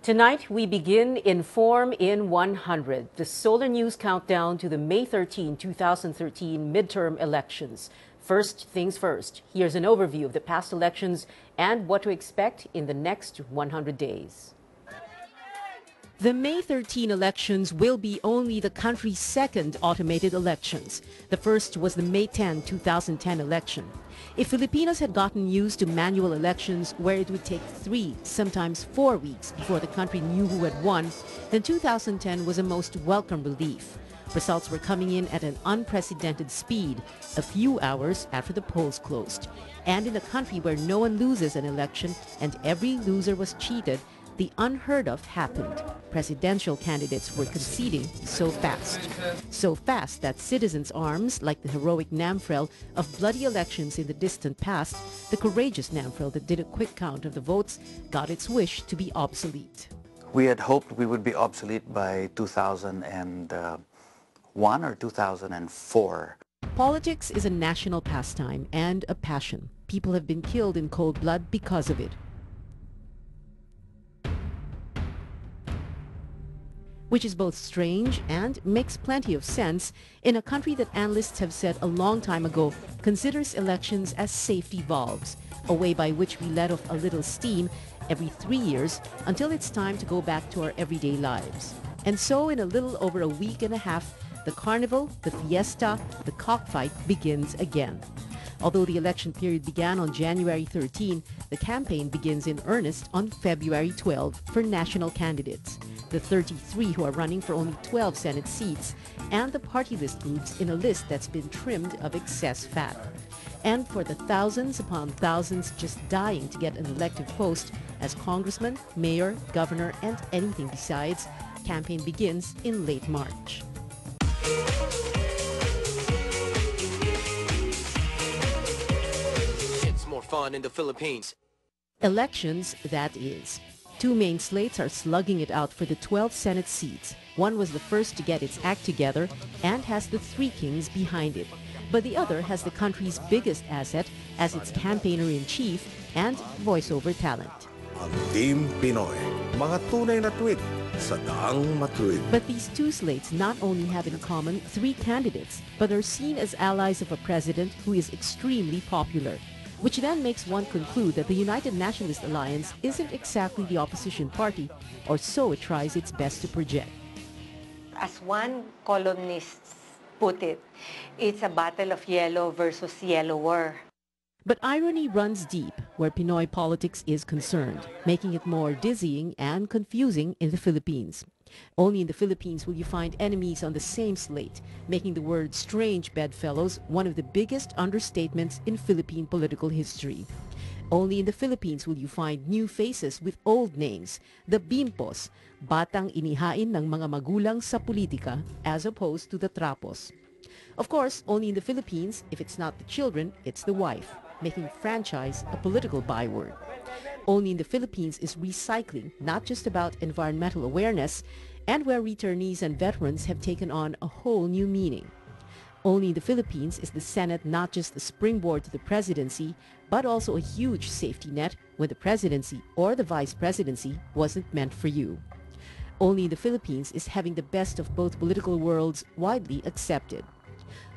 Tonight, we begin Inform in 100, the solar news countdown to the May 13, 2013 midterm elections. First things first, here's an overview of the past elections and what to expect in the next 100 days. The May 13 elections will be only the country's second automated elections. The first was the May 10, 2010 election. If Filipinos had gotten used to manual elections where it would take 3, sometimes 4 weeks before the country knew who had won, then 2010 was a most welcome relief. Results were coming in at an unprecedented speed, a few hours after the polls closed. And in a country where no one loses an election and every loser was cheated, the unheard of happened. Presidential candidates were conceding so fast. So fast that citizens' arms, like the heroic NAMFREL of bloody elections in the distant past, the courageous NAMFREL that did a quick count of the votes, got its wish to be obsolete. We had hoped we would be obsolete by 2001 or 2004. Politics is a national pastime and a passion. People have been killed in cold blood because of it. Which is both strange and makes plenty of sense in a country that analysts have said a long time ago considers elections as safety valves, a way by which we let off a little steam every 3 years until it's time to go back to our everyday lives. And so in a little over a week and a half, the carnival, the fiesta, the cockfight begins again. Although the election period began on January 13, the campaign begins in earnest on February 12 for national candidates, the 33 who are running for only 12 Senate seats, and the party list groups in a list that's been trimmed of excess fat. And for the thousands upon thousands just dying to get an elective post as congressman, mayor, governor, and anything besides, campaign begins in late March. More fun in the Philippines. Elections, that is. Two main slates are slugging it out for the 12 Senate seats. One was the first to get its act together and has the three kings behind it. But the other has the country's biggest asset as its campaigner-in-chief and voiceover talent. Ang Team Pinoy, mga tunay na tweet sa daang matuwid. But these two slates not only have in common 3 candidates, but are seen as allies of a president who is extremely popular. Which then makes one conclude that the United Nationalist Alliance isn't exactly the opposition party, or so it tries its best to project. As one columnist put it, it's a battle of yellow versus yellower. But irony runs deep where Pinoy politics is concerned, making it more dizzying and confusing in the Philippines. Only in the Philippines will you find enemies on the same slate, making the word strange bedfellows one of the biggest understatements in Philippine political history. Only in the Philippines will you find new faces with old names, the bimpos, batang inihain ng mga magulang sa politika, as opposed to the trapos. Of course, only in the Philippines, if it's not the children, it's the wife, making franchise a political byword. Only in the Philippines is recycling not just about environmental awareness, and where returnees and veterans have taken on a whole new meaning. Only in the Philippines is the Senate not just a springboard to the presidency, but also a huge safety net when the presidency or the vice presidency wasn't meant for you. Only in the Philippines is having the best of both political worlds widely accepted.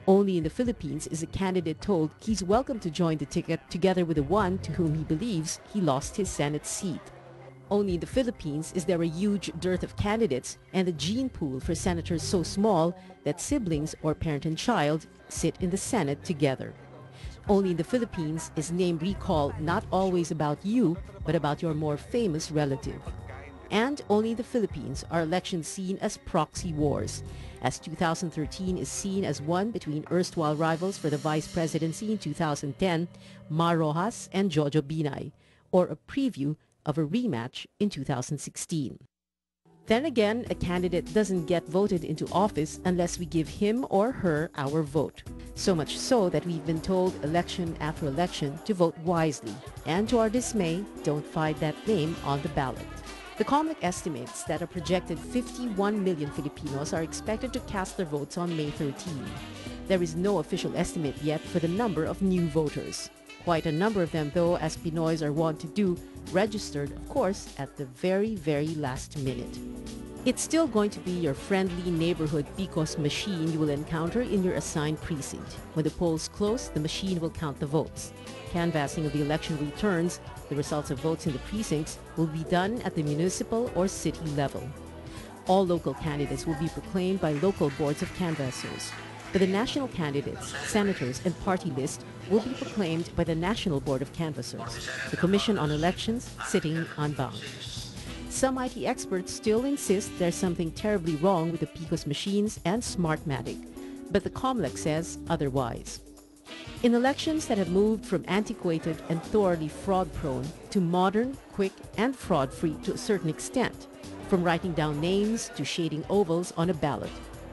Only in the Philippines is a candidate told he's welcome to join the ticket together with the one to whom he believes he lost his Senate seat. Only in the Philippines is there a huge dearth of candidates and the gene pool for senators so small that siblings or parent and child sit in the Senate together. Only in the Philippines is name recall not always about you, but about your more famous relative. And only in the Philippines are elections seen as proxy wars, as 2013 is seen as one between erstwhile rivals for the vice presidency in 2010, Mar Rojas and Jojo Binay, or a preview of a rematch in 2016. Then again, a candidate doesn't get voted into office unless we give him or her our vote. So much so that we've been told election after election to vote wisely, and to our dismay, don't find that name on the ballot. The COMELEC estimates that a projected 51 million Filipinos are expected to cast their votes on May 13. There is no official estimate yet for the number of new voters. Quite a number of them, though, as Pinoys are wont to do, registered, of course, at the very, very last minute. It's still going to be your friendly neighborhood PCOS machine you will encounter in your assigned precinct. When the polls close, the machine will count the votes. Canvassing of the election returns, the results of votes in the precincts, will be done at the municipal or city level. All local candidates will be proclaimed by local boards of canvassers. But the national candidates, senators, and party list will be proclaimed by the National Board of Canvassers, the Commission on Elections, sitting en banc. Some IT experts still insist there's something terribly wrong with the PCOS machines and Smartmatic, but the COMELEC says otherwise. In elections that have moved from antiquated and thoroughly fraud-prone to modern, quick, and fraud-free to a certain extent, from writing down names to shading ovals on a ballot,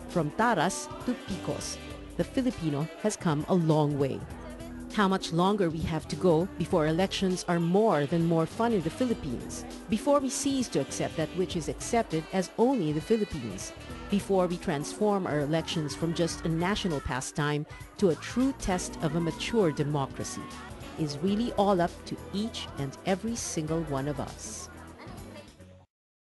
from taras to PCOS, the Filipino has come a long way. How much longer we have to go before elections are more than more fun in the Philippines, before we cease to accept that which is accepted as only in the Philippines, before we transform our elections from just a national pastime to a true test of a mature democracy, is really all up to each and every single one of us.